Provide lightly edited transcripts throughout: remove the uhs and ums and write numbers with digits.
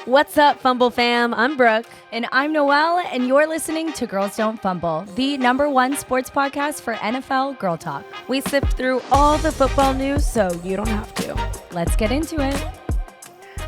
What's up, Fumble fam? I'm Brooke. And I'm Noelle, and you're listening to Girls Don't Fumble, the #1 sports podcast for NFL Girl Talk. We sift through all the football news so you don't have to. Let's get into it.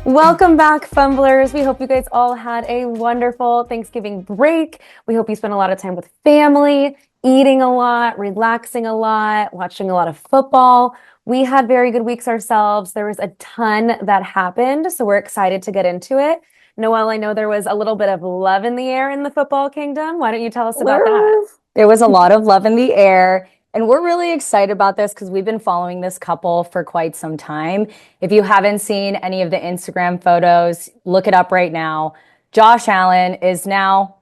Welcome back, Fumblers. We hope you guys all had a wonderful Thanksgiving break. We hope you spent a lot of time with family, eating a lot, relaxing a lot, watching a lot of football. We had very good weeks ourselves. There was a ton that happened, so we're excited to get into it. Noelle, I know there was a little bit of love in the air in the football kingdom. Why don't you tell us about that? There was a lot of love in the air, and we're really excited about this because we've been following this couple for quite some time. If you haven't seen any of the Instagram photos, look it up right now. Josh Allen is now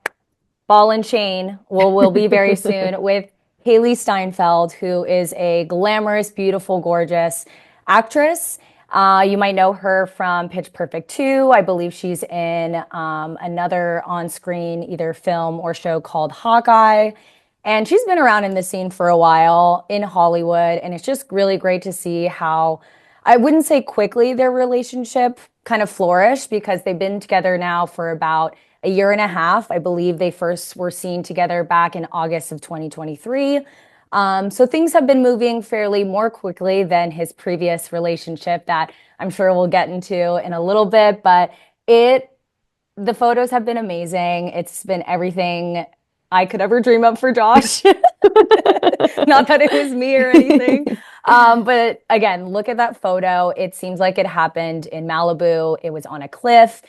ball and chain, will be very soon, with Hailee Steinfeld, who is a glamorous, beautiful, gorgeous actress. You might know her from Pitch Perfect 2. I believe she's in another on-screen either film or show called Hawkeye. And she's been around in the scene for a while in Hollywood. And it's just really great to see how, I wouldn't say quickly, their relationship kind of flourished, because they've been together now for about a year and a half. I believe they first were seen together back in August of 2023. So things have been moving fairly more quickly than his previous relationship that I'm sure we'll get into in a little bit. But the photos have been amazing. It's been everything I could ever dream of for Josh. Not that it was me or anything. But again, look at that photo. It seems like it happened in Malibu. It was on a cliff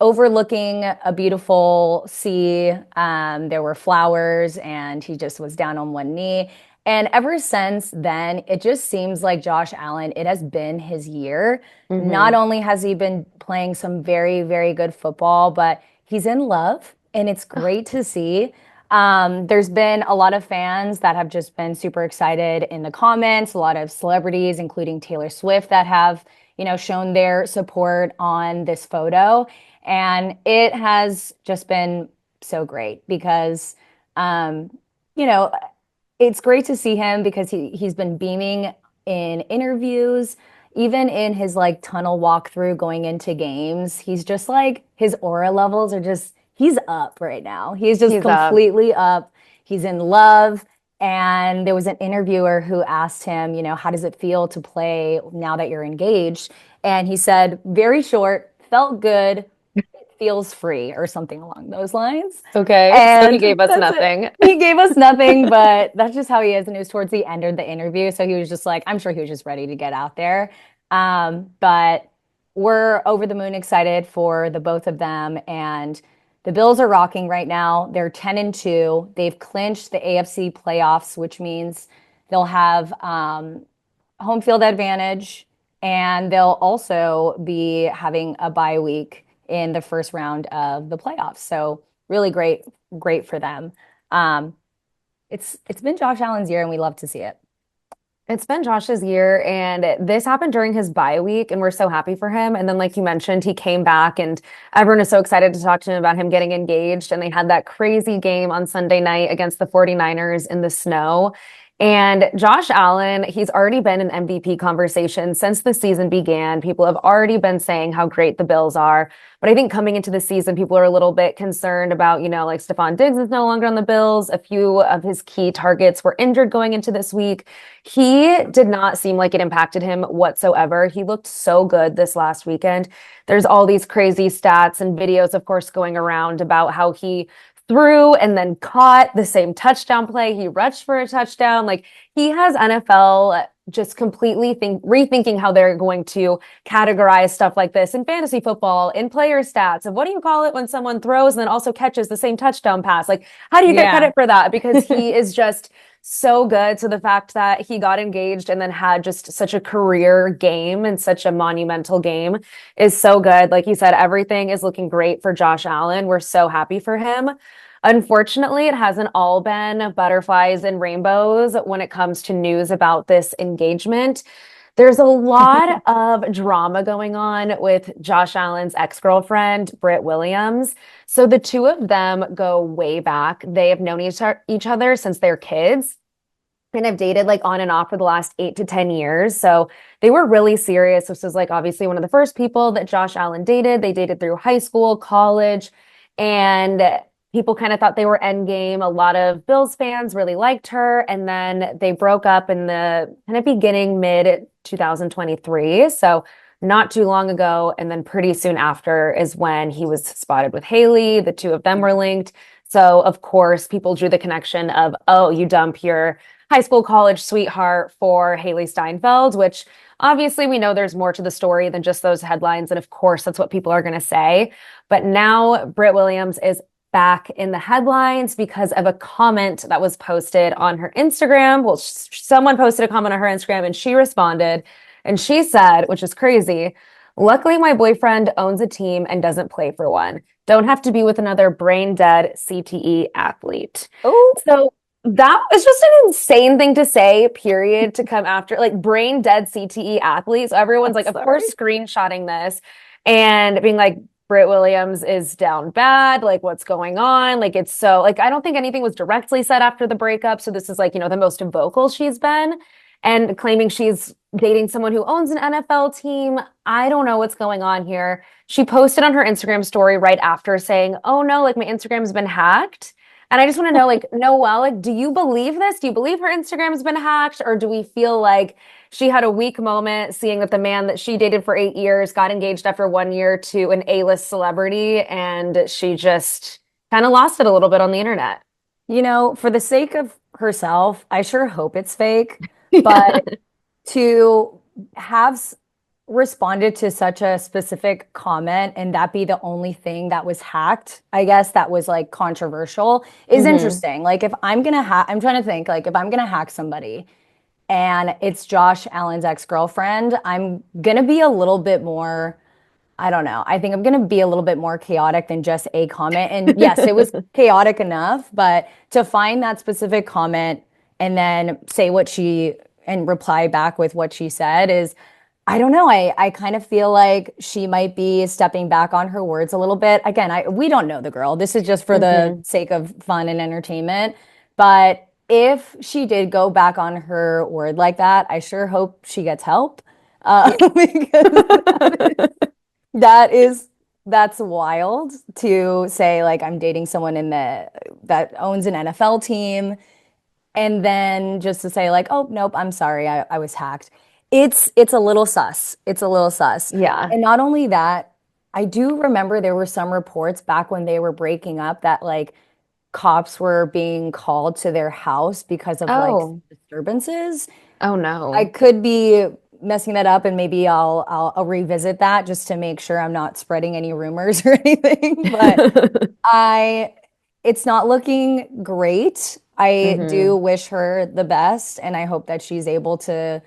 overlooking a beautiful sea. There were flowers, and he just was down on one knee. And ever since then, it just seems like Josh Allen, it has been his year. Mm-hmm. Not only has he been playing some very, very good football, but he's in love, and it's great to see. There's been a lot of fans that have just been super excited in the comments, a lot of celebrities, including Taylor Swift, that have, shown their support on this photo. And it has just been so great because, it's great to see him because he's been beaming in interviews, even in his tunnel walkthrough going into games. He's just his aura levels are just, he's up right now. He's completely up. He's in love. And there was an interviewer who asked him, how does it feel to play now that you're engaged? And he said, very short, felt good. Feels free, or something along those lines. Okay, and so he gave us nothing. He gave us nothing, but that's just how he is. And it was towards the end of the interview, so he was just I'm sure he was just ready to get out there. But we're over the moon excited for the both of them, and the Bills are rocking right now. They're 10-2. They've clinched the AFC playoffs, which means they'll have home field advantage, and they'll also be having a bye week in the first round of the playoffs. So really great for them. It's been Josh Allen's year, and we love to see it. It's been Josh's year, and this happened during his bye week, and we're so happy for him. And then, like you mentioned, he came back, and everyone is so excited to talk to him about him getting engaged. And they had that crazy game on Sunday night against the 49ers in the snow. And Josh Allen, he's already been in MVP conversation since the season began. People have already been saying how great the Bills are. But I think coming into the season, people are a little bit concerned about, Stephon Diggs is no longer on the Bills. A few of his key targets were injured going into this week. He did not seem like it impacted him whatsoever. He looked so good this last weekend. There's all these crazy stats and videos, of course, going around about how he threw and then caught the same touchdown play. He rushed for a touchdown. He has NFL just completely rethinking how they're going to categorize stuff like this in fantasy football, in player stats, of what do you call it when someone throws and then also catches the same touchdown pass? How do you get credit for that? Because he is just so good. So the fact that he got engaged and then had just such a career game and such a monumental game is so good. Like you said, everything is looking great for Josh Allen. We're so happy for him. Unfortunately, it hasn't all been butterflies and rainbows when it comes to news about this engagement. There's a lot of drama going on with Josh Allen's ex-girlfriend, Brittany Williams. So the two of them go way back. They have known each other since they're kids. and have dated like on and off for the last 8 to 10 years. So they were really serious. This was like obviously one of the first people that Josh Allen dated. They dated through high school, college, and people kind of thought they were endgame. A lot of Bills fans really liked her. And then they broke up in the kind of beginning, mid 2023. So not too long ago. And then pretty soon after is when he was spotted with Hailee. The two of them were linked. So of course, people drew the connection of, oh, you dump your high school, college sweetheart for Hailee Steinfeld, which obviously we know there's more to the story than just those headlines. And of course, that's what people are going to say. But now Britt Williams is back in the headlines because of a comment that was posted on her Instagram. Well, someone posted a comment on her Instagram and she responded and she said, which is crazy, luckily my boyfriend owns a team and doesn't play for one. Don't have to be with another brain dead CTE athlete. Oh, So that was just an insane thing to say, period, to come after like brain dead CTE athletes. So everyone's like, of course, screenshotting this and being like, Britt Williams is down bad. Like, what's going on? Like, it's so, like, I don't think anything was directly said after the breakup. So this is like, the most vocal she's been and claiming she's dating someone who owns an NFL team. I don't know what's going on here. She posted on her Instagram story right after saying, oh no, like my Instagram's been hacked. And I just want to know, like, Noelle, like, do you believe this? Do you believe her Instagram's been hacked? Or do we feel like she had a weak moment seeing that the man that she dated for 8 years got engaged after 1 year to an A-list celebrity and she just kind of lost it a little bit on the internet? for the sake of herself, I sure hope it's fake. But to have responded to such a specific comment and that be the only thing that was hacked, I guess that was like controversial, is interesting. Like if I'm gonna I'm trying to think, like if I'm gonna hack somebody and it's Josh Allen's ex-girlfriend, I'm gonna be a little bit more, I don't know. I think I'm gonna be a little bit more chaotic than just a comment. And yes, it was chaotic enough, but to find that specific comment and then say and reply back with what she said is, I don't know. I kind of feel like she might be stepping back on her words a little bit. Again, we don't know the girl. This is just for the sake of fun and entertainment. But if she did go back on her word like that, I sure hope she gets help. Because that's wild to say, like, I'm dating someone that owns an NFL team. And then just to say like, oh, nope, I'm sorry, I was hacked. It's a little sus. It's a little sus. Yeah. And not only that, I do remember there were some reports back when they were breaking up that like cops were being called to their house because of like disturbances. Oh no. I could be messing that up and maybe I'll revisit that just to make sure I'm not spreading any rumors or anything. But it's not looking great. I do wish her the best, and I hope that she's able to,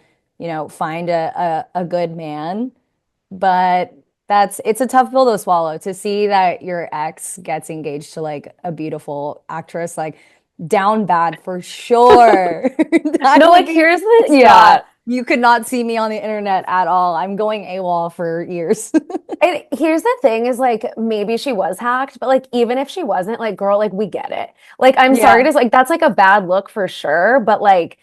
find a good man. But it's a tough pill to swallow to see that your ex gets engaged to like a beautiful actress, like down bad for sure. No, like here's the You could not see me on the internet at all. I'm going AWOL for years. And here's the thing is like maybe she was hacked, but like even if she wasn't, like girl, like we get it. Like I'm sorry to like that's like a bad look for sure, but like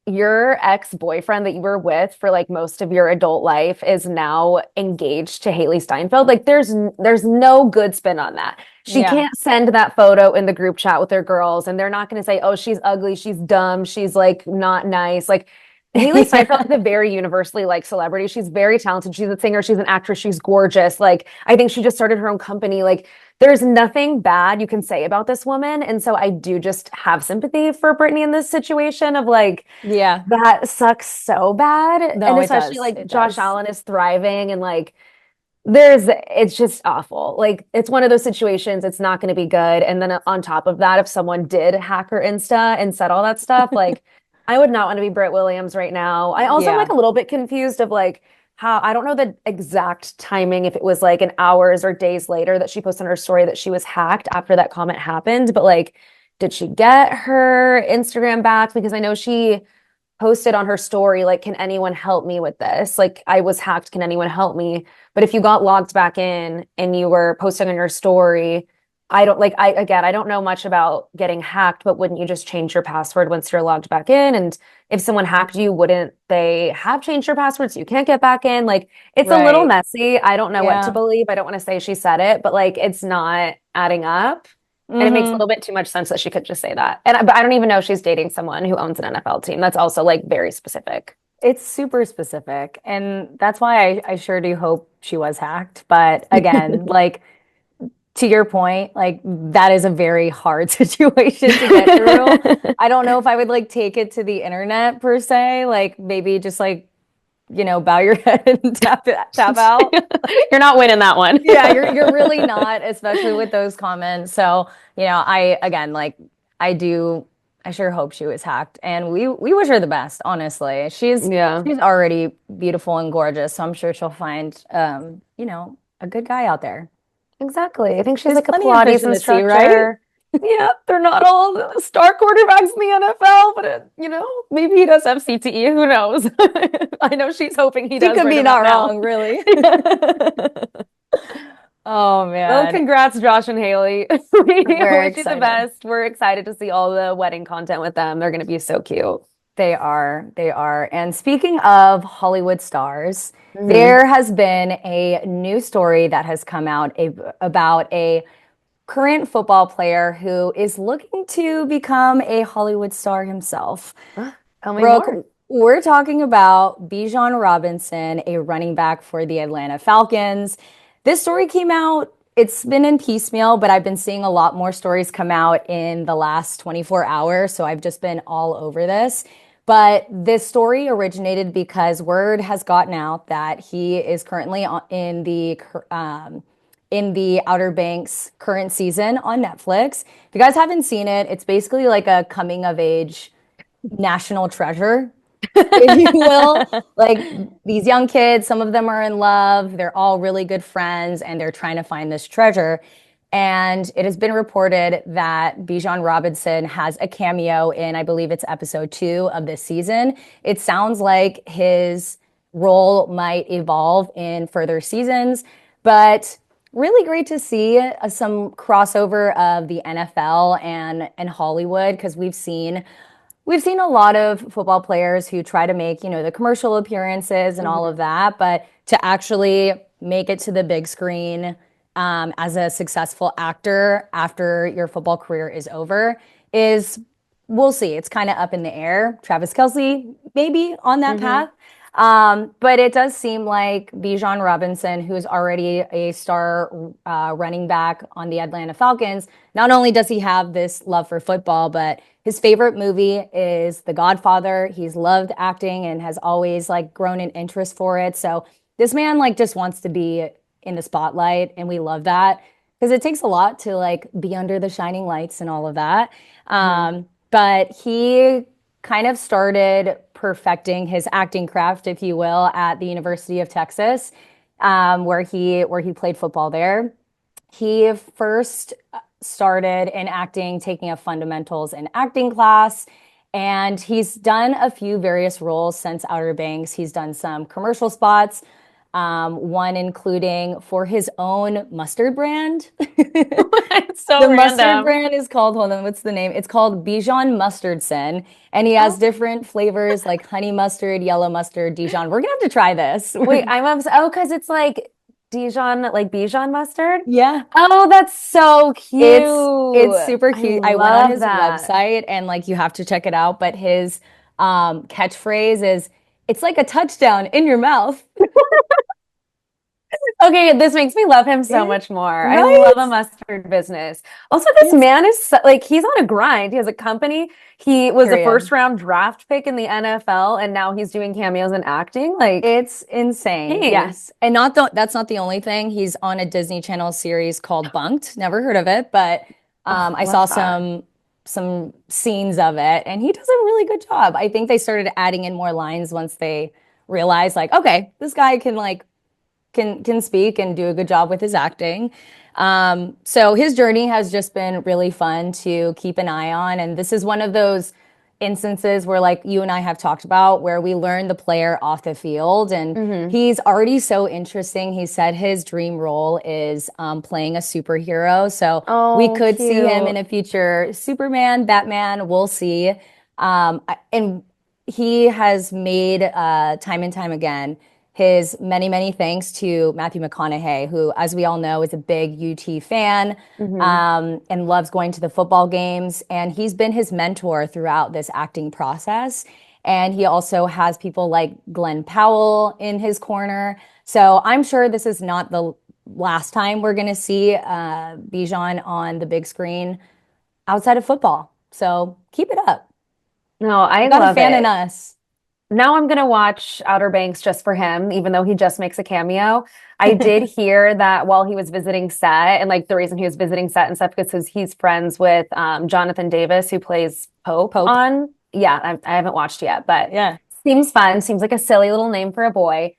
your ex-boyfriend that you were with for like most of your adult life is now engaged to Hailee Steinfeld. Like there's no good spin on that. She can't send that photo in the group chat with her girls and they're not going to say, "Oh, she's ugly, she's dumb, she's like not nice." Like Hailee Steinfeld is a very universally liked celebrity. She's very talented. She's a singer. She's an actress. She's gorgeous. Like, I think she just started her own company. Like, there's nothing bad you can say about this woman. And so I do just have sympathy for Brittany in this situation of like, that sucks so bad. No, and especially like Josh Allen is thriving and like, it's just awful. Like, it's one of those situations, it's not going to be good. And then on top of that, if someone did hack her Insta and said all that stuff, like, I would not want to be Britt Williams right now. I also am like a little bit confused of like how, I don't know the exact timing, if it was like an hours or days later that she posted on her story that she was hacked after that comment happened. But like, did she get her Instagram back? Because I know she posted on her story, like, can anyone help me with this? Like, I was hacked. Can anyone help me? But if you got logged back in and you were posting on your story, I don't like I don't know much about getting hacked, but wouldn't you just change your password once you're logged back in? And if someone hacked you, wouldn't they have changed your password so you can't get back in? Like it's a little Right. messy. I don't know what to Yeah. believe. I don't want to say she said it, but like it's not adding up. And it makes a Hmm. little bit too much sense that she could just say that. But I don't even know if she's dating someone who owns an NFL team. That's also like very specific. It's super specific. And that's why I sure do hope she was hacked. But again, like to your point, like that is a very hard situation to get through. I don't know if I would like take it to the internet per se, like maybe just like, bow your head and tap out. You're not winning that one. Yeah, you're really not, especially with those comments. So, I again like I sure hope she was hacked. And we wish her the best, honestly. Yeah. She's already beautiful and gorgeous, so I'm sure she'll find a good guy out there. Exactly. I think she's There's like a plenty of fish Pilates in the sea, right? instructor. Yeah, they're not all the star quarterbacks in the NFL, but maybe he does have CTE. Who knows? I know she's hoping he She does could right be about not now. wrong, really. Oh Well, man. congrats, Josh and Haley. We We're wish you the excited. best. We're excited to see all the wedding content with them. They're going to be so cute. They are. They are. And speaking of Hollywood stars, Mhm. there has been a new story that has come out about a current football player who is looking to become a Hollywood star himself. Tell me more. Brooke, we're talking about Bijan Robinson, a running back for the Atlanta Falcons. This story came out, it's been in piecemeal, but I've been seeing a lot more stories come out in the last 24 hours. So I've just been all over this. But this story originated because word has gotten out that he is currently in the Outer Banks current season on Netflix. If you guys haven't seen it, it's basically like a coming of age national treasure, if you will. Like these young kids, some of them are in love, they're all really good friends, and they're trying to find this treasure. And it has been reported that Bijan Robinson has a cameo in, I believe it's episode 2 of this season. It sounds like his role might evolve in further seasons, but really great to see some crossover of the NFL and Hollywood because we've seen a lot of football players who try to make, the commercial appearances and all of that, but to actually make it to the big screen as a successful actor after your football career is over is, we'll see. It's kind of up in the air. Travis Kelce, maybe on that Mhm. path. But it does seem like Bijan Robinson, who's already a star running back on the Atlanta Falcons, not only does he have this love for football, but his favorite movie is The Godfather. He's loved acting and has always like grown an interest for it. So this man like just wants to be in the spotlight, and we love that because it takes a lot to like be under the shining lights and all of that. Mhm. But he kind of started perfecting his acting craft, if you will, at the University of Texas, where he played football there. He first started in acting, taking a fundamentals in acting class, and he's done a few various roles since Outer Banks. He's done some commercial spots, one including for his own mustard brand. It's so The mustard random. brand is called, hold on, what's the name? It's called Bijan Mustardson, and he has Oh, different flavors like honey mustard, yellow mustard, Dijon. We're gonna have to try this. wait, because it's like Bijan mustard. Yeah. Oh, that's so It's cute. super I cute. I went on love his that. website and like you have to check it out, but his catchphrase is it's like a touchdown in your mouth. Okay, this makes me love him so It- much more. I right? love a mustard business. Also, this It's man is like he's on a grind. He has a company. He was a period. first round draft pick in the NFL, and now he's doing cameos and acting. Like, It's insane. dang. Yes. And that's not the only thing. He's on a Disney Channel series called Bunked. Never heard of it, but Oh, I saw love that. some scenes of it and he does a really good job. I think they started adding in more lines once they realized like, okay, this guy can speak and do a good job with his acting. So his journey has just been really fun to keep an eye on. And this is one of those instances where, like you and I have talked about, where we learn the player off the field, and he's already so interesting. He said his dream role is playing a superhero, so we Oh, could see him in cute. a future Superman, Batman. We'll see. And he has made time and time again his many thanks to Matthew McConaughey, who, as we all know, is a big UT fan Hmm. and loves going to the football games. And he's been his mentor throughout this acting process. And he also has people like Glenn Powell in his corner. So I'm sure this is not the last time we're going to see Bijan on the big screen outside of football. So keep it up. No, I We got a love fan in it. us. Now I'm gonna watch Outer Banks just for him, even though he just makes a cameo. I did hear that while he was visiting set, and like the reason he was visiting set and stuff because he's friends with Jonathan Davis, who plays Pope Pope. on. Yeah, I haven't watched yet, but Yeah. seems fun. Seems like a silly little name for a boy.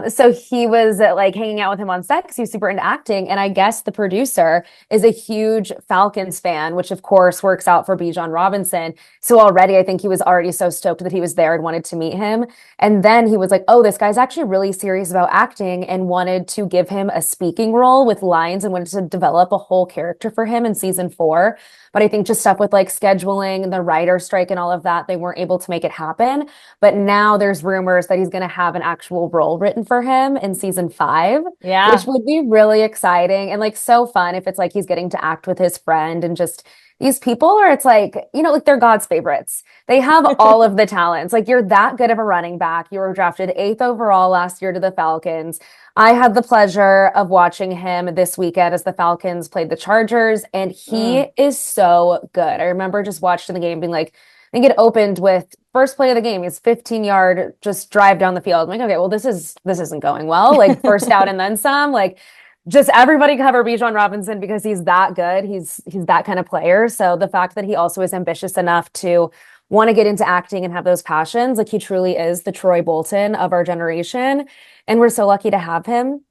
So he was like hanging out with him on set because he was super into acting, and I guess the producer is a huge Falcons fan, which of course works out for Bijan Robinson. So already, I think he was already so stoked that he was there and wanted to meet him. And then he was like, oh, this guy's actually really serious about acting and wanted to give him a speaking role with lines and wanted to develop a whole character for him in season 4. But I think just stuff with like scheduling, the writer strike, and all of that, they weren't able to make it happen. But now there's rumors that he's going to have an actual role written for him in season 5, which Yeah. would be really exciting and like so fun if it's like he's getting to act with his friend and just these people, or it's like, like they're God's favorites. They have all of the talents. Like you're that good of a running back. You were drafted 8th overall last year to the Falcons. I had the pleasure of watching him this weekend as the Falcons played the Chargers, and he is so good. I remember just watching the game being like, I think it opened with first play of the game. He's 15-yard just drive down the field. I'm like, okay, well, this isn't going well. Like first out and then some. Like just everybody cover Bijan Robinson because he's that good. He's that kind of player. So the fact that he also is ambitious enough to want to get into acting and have those passions, like he truly is the Troy Bolton of our generation. And we're so lucky to have him.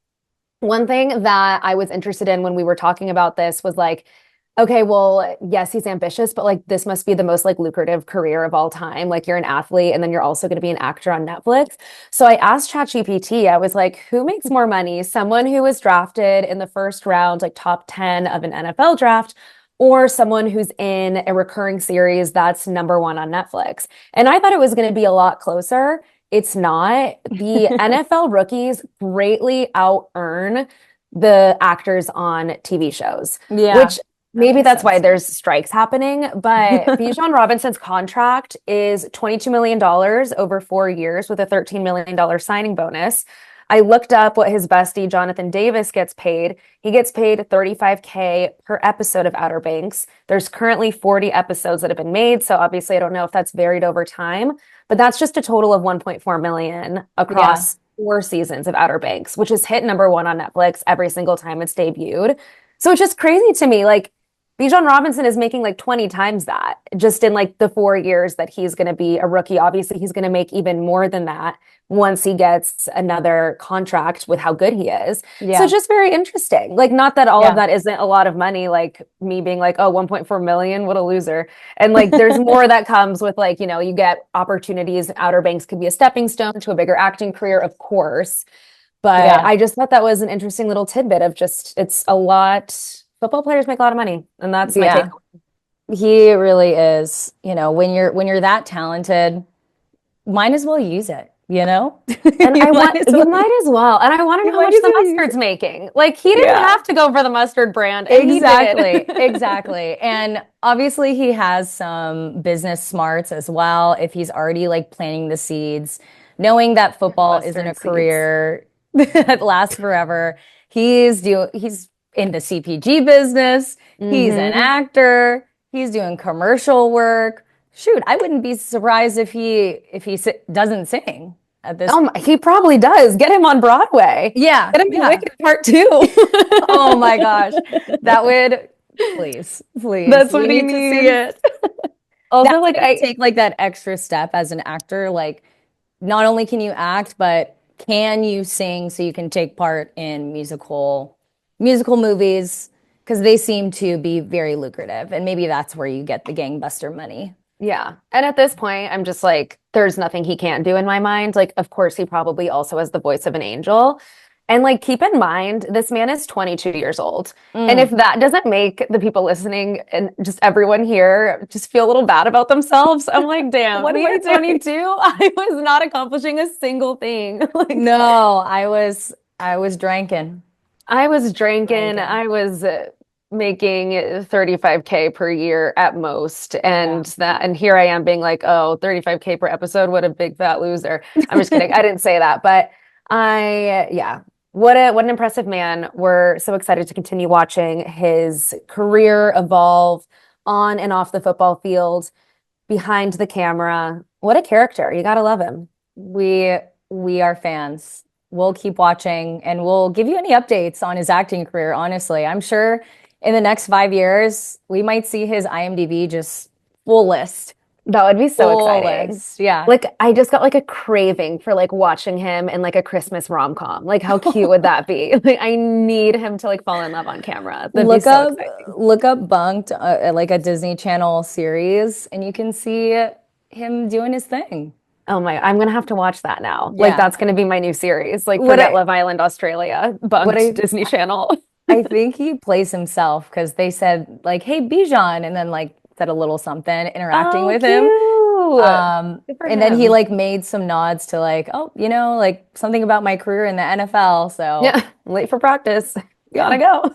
One thing that I was interested in when we were talking about this was like, okay, well, yes, he's ambitious, but like this must be the most like lucrative career of all time. Like you're an athlete and then you're also going to be an actor on Netflix. So I asked ChatGPT, I was like, who makes more money? Someone who was drafted in the first round, like top 10 of an NFL draft, or someone who's in a recurring series that's #1 on Netflix? And I thought it was going to be a lot closer. It's not. The NFL rookies greatly out earn the actors on TV shows, Yeah. which That maybe makes that's why sense. there's strikes happening. But Bijan Robinson's contract is $22 million over 4 years with a $13 million signing bonus. I looked up what his bestie, Jonathan Davis, gets paid. He gets paid $35K per episode of Outer Banks. There's currently 40 episodes that have been made. So obviously, I don't know if that's varied over time, but that's just a total of 1.4 million Yeah. across 4 seasons of Outer Banks, which has hit #1 on Netflix every single time it's debuted. So it's just crazy to me. Like, Bijan Robinson is making like 20 times that just in like the 4 years that he's going to be a rookie. Obviously, he's going to make even more than that once he gets another contract with how good he is. So Yeah. it's just very interesting. Like, not that all of Yeah. that isn't a lot of money, like me being like, oh, 1.4 million, what a loser. And like, there's more that comes with like, you get opportunities. Outer Banks could be a stepping stone to a bigger acting career, of course. But Yeah. I just thought that was an interesting little tidbit of just, it's a lot. Football players make a lot of money, and that's my take. Yeah. He really is. When you're that talented, might as well use it, you know? And You might as you well. might as well. And I want to You know how might much as the well use mustard's it. making. Like he didn't Yeah. have to go for the mustard brand, and he Exactly. did. Exactly. And obviously he has some business smarts as well. If he's already like planting the seeds, knowing that football isn't Mustard a seeds. career that lasts forever. He's in the CPG business. He's an Mhm. actor. He's doing commercial work. Shoot, I wouldn't be surprised if doesn't sing at this. He probably does. Get him on Broadway. Yeah, Get him in yeah. Wicked Part 2. Oh my gosh. That would please. That's We what he need to see needs. it. Also, That's like gonna take like that extra step as an actor. Like, not only can you act, but can you sing so you can take part in musical movies? Because they seem to be very lucrative. And maybe that's where you get the gangbuster money. Yeah. And at this point, I'm just like, there's nothing he can't do in my mind. Like, of course, he probably also has the voice of an angel. And like, keep in mind, this man is 22 years old. And if that doesn't make the people listening and just everyone here just feel a little bad about themselves, I'm like, damn, What when am I you're 22, I was not accomplishing a single thing. Like, No, I was drinking. I was drinking, Drinking. I was making 35K per year at most. And here I am being like, oh, 35K per episode, what a big fat loser. I'm just kidding. I didn't say that, but yeah. What an impressive man. We're so excited to continue watching his career evolve on and off the football field, behind the camera. What a character. You gotta love him. We we are fans. We'll keep watching and we'll give you any updates on his acting career, honestly. I'm sure in the next 5 years, we might see his IMDb just full list. That would be so Full exciting. list. Yeah. Like I just got like a craving for like watching him in like a Christmas rom-com. Like how cute would that be? Like I need him to like fall in love on camera. That'd be Look so up exciting. look up Bunked, like a Disney Channel series, and you can see him doing his thing. Oh my, I'm gonna have to watch that now. Like Yeah. that's gonna be my new series. Like What forget I Love Island Australia, what I bunked Disney Channel. I think he plays himself because they said like, "Hey, Bijan," and then like said a little something interacting Oh, with him. cute. Good for And then he him. like made some nods to like, oh, like something about my career in the NFL. So Yeah, late for practice. Gotta go.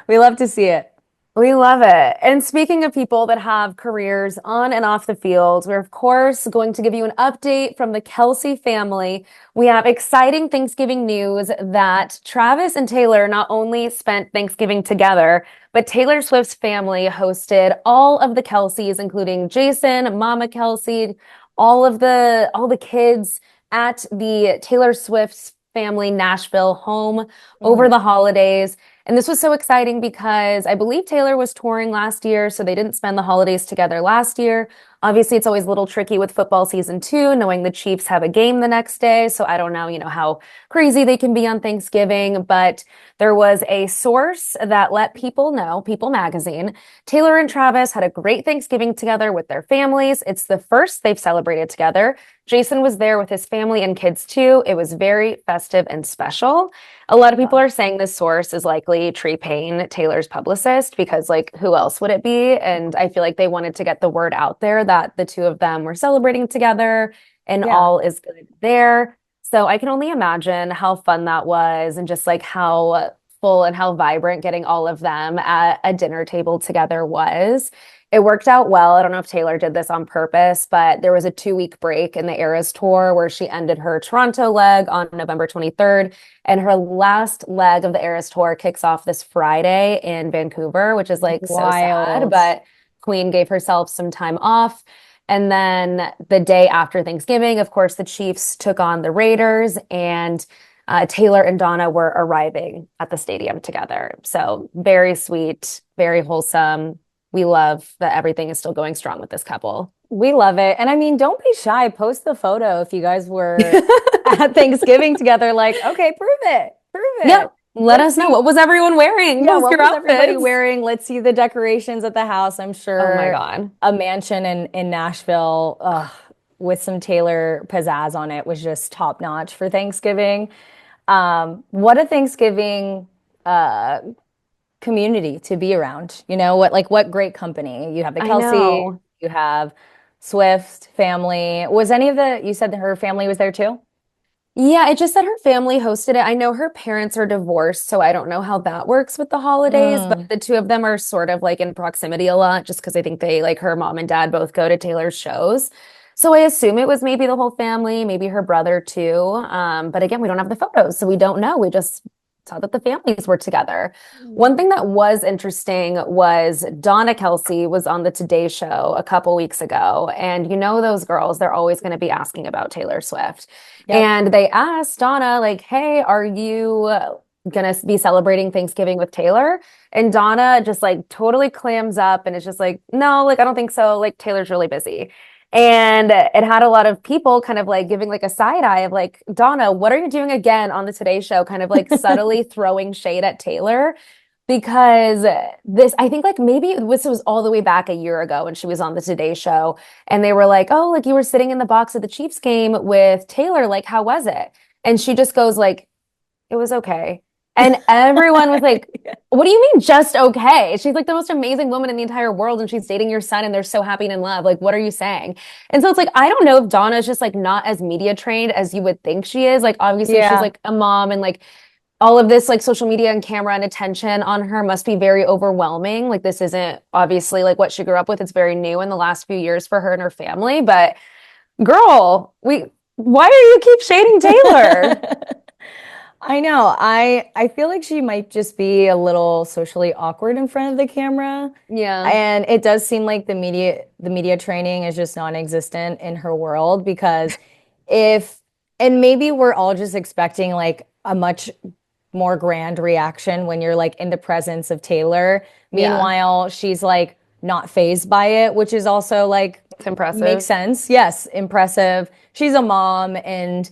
we love to see it. We love it. And speaking of people that have careers on and off the field, we're of course going to give you an update from the Kelce family. We have exciting Thanksgiving news that Travis and Taylor not only spent Thanksgiving together, but Taylor Swift's family hosted all of the Kelces, including Jason, Mama Kelce, all the kids at the Taylor Swift's family Nashville home over the holidays. And this was so exciting because I believe Taylor was touring last year, so they didn't spend the holidays together last year. Obviously, it's always a little tricky with football season too, knowing the Chiefs have a game the next day. So I don't know, how crazy they can be on Thanksgiving, but there was a source that let people know, People Magazine, Taylor and Travis had a great Thanksgiving together with their families. It's the first they've celebrated together. Jason was there with his family and kids too. It was very festive and special. A lot of people are saying this source is likely Tree Payne, Taylor's publicist, because like who else would it be? And I feel like they wanted to get the word out there that the two of them were celebrating together and Yeah. all is good there. So I can only imagine how fun that was and just like how full and how vibrant getting all of them at a dinner table together was. It worked out well. I don't know if Taylor did this on purpose, but there was a 2-week break in the Eras tour where she ended her Toronto leg on November 23rd. And her last leg of the Eras tour kicks off this Friday in Vancouver, which is like so sad. Wild. But Queen gave herself some time off. And then the day after Thanksgiving, of course, the Chiefs took on the Raiders, and Taylor and Donna were arriving at the stadium together. So very sweet, very wholesome. We love that everything is still going strong with this couple. We love it. And I mean, don't be shy. Post the photo if you guys were at Thanksgiving together. Like, okay, prove it. Prove it. Yep. Let us know. What was everyone wearing? Yeah, What was what your was everybody outfits? wearing? Let's see the decorations at the house. I'm sure Oh my God. a mansion in Nashville, with some Taylor pizzazz on it was just top notch for Thanksgiving. What a Thanksgiving community to be around. What great company. You have the I Kelce, know. you have Swift family. You said that her family was there too? Yeah, it just said her family hosted it. I know her parents are divorced, so I don't know how that works with the holidays, but the two of them are sort of like in proximity a lot just because I think they, like her mom and dad both go to Taylor's shows. So I assume it was maybe the whole family, maybe her brother too. But again, we don't have the photos, so we don't know. We just saw that the families were together. One thing that was interesting was Donna Kelce was on the Today Show a couple weeks ago. And those girls, they're always going to be asking about Taylor Swift. Yep. And they asked Donna, like, hey, are you going to be celebrating Thanksgiving with Taylor? And Donna just like totally clams up and it's just like, no, like, I don't think so. Like, Taylor's really busy. And it had a lot of people kind of like giving like a side eye of like, Donna, what are you doing again on the Today Show? Kind of like subtly throwing shade at Taylor. because I think like maybe this was all the way back a year ago when she was on the Today Show, and they were like, "Oh, like you were sitting in the box at the Chiefs game with Taylor, like how was it?" And she just goes like, "It was okay." And everyone was like, "What do you mean just okay? She's like the most amazing woman in the entire world, and she's dating your son, and they're so happy and in love. Like, what are you saying?" And so it's like, I don't know if Donna is just like not as media trained as you would think she is. Like, obviously she's like a mom, and like all of this like social media and camera and attention on her must be very overwhelming. Like, this isn't obviously like what she grew up with. It's very new in the last few years for her and her family. But girl, why do you keep shading Taylor? I know. I feel like she might just be a little socially awkward in front of the camera. Yeah. And it does seem like the media training is just non-existent in her world, because and maybe we're all just expecting like a much more grand reaction when you're like in the presence of Taylor. Meanwhile, she's like not fazed by it, which is also like, It's impressive. makes sense. Yes, impressive. She's a mom, and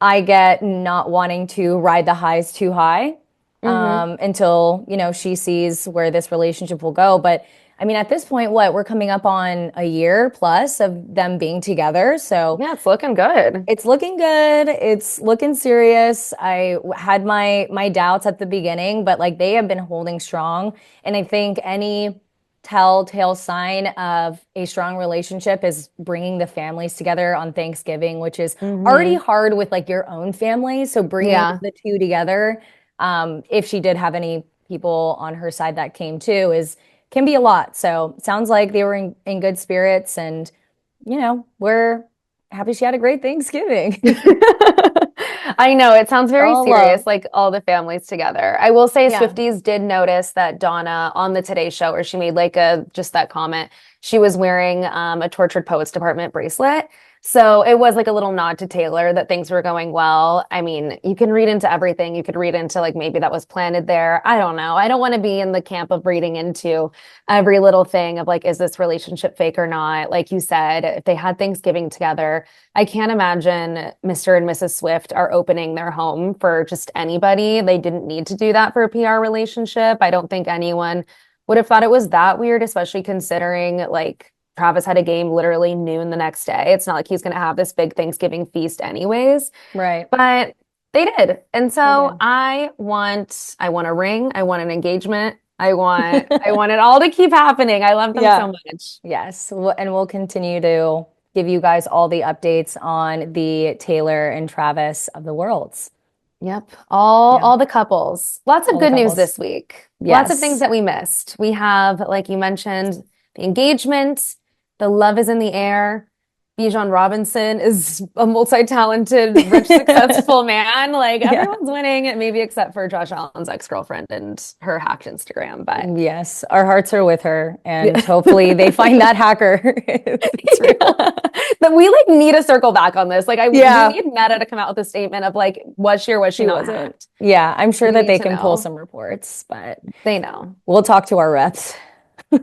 I get not wanting to ride the highs too high until, she sees where this relationship will go. But I mean, at this point, we're coming up on a year plus of them being together. So yeah, it's looking good. It's looking good. It's looking serious. I had my doubts at the beginning, but like they have been holding strong. And I think any telltale sign of a strong relationship is bringing the families together on Thanksgiving, which is already hard with like your own family. So bringing the two together, if she did have any people on her side that came too, can be a lot. So it sounds like they were in good spirits, and we're happy she had a great Thanksgiving. I know, it sounds very All serious, love. like all the families together. I will say Swifties did notice that Donna on the Today Show, where she made like just that comment, she was wearing a Tortured Poets Department bracelet. So it was like a little nod to Taylor that things were going well. I mean, you can read into everything. You could read into like maybe that was planted there. I don't know. I don't want to be in the camp of reading into every little thing of like, is this relationship fake or not? Like you said, if they had Thanksgiving together, I can't imagine Mr. and Mrs. Swift are opening their home for just anybody. They didn't need to do that for a PR relationship. I don't think anyone would have thought it was that weird, especially considering like Travis had a game literally noon the next day. It's not like he's going to have this big Thanksgiving feast anyways. Right. But they did. And so I want a ring. I want an engagement. I want it all to keep happening. I love them so much. Yes. And we'll continue to give you guys all the updates on the Taylor and Travis of the worlds. Yep. All the couples. Lots of good news this week. Lots of Yes. things that we missed. We have, like you mentioned, the engagement. The love is in the air. Bijan Robinson is a multi-talented, rich, successful man. Like everyone's winning, maybe except for Josh Allen's ex-girlfriend and her hacked Instagram. But yes, our hearts are with her, and hopefully they find that hacker. But we like need to circle back on this. Like we need Meta to come out with a statement of like, was she or was she not hacked? Yeah, I'm sure that they can pull some reports, but they know. We'll talk to our reps.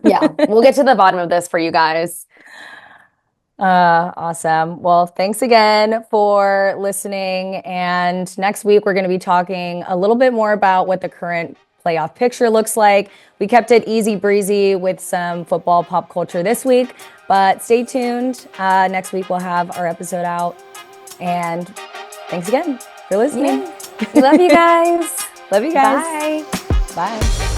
Yeah, we'll get to the bottom of this for you guys. Awesome. Well, thanks again for listening. And next week, we're going to be talking a little bit more about what the current playoff picture looks like. We kept it easy breezy with some football pop culture this week, but stay tuned. Next week, we'll have our episode out. And thanks again for listening. We love you guys. Love you guys. Bye. Bye.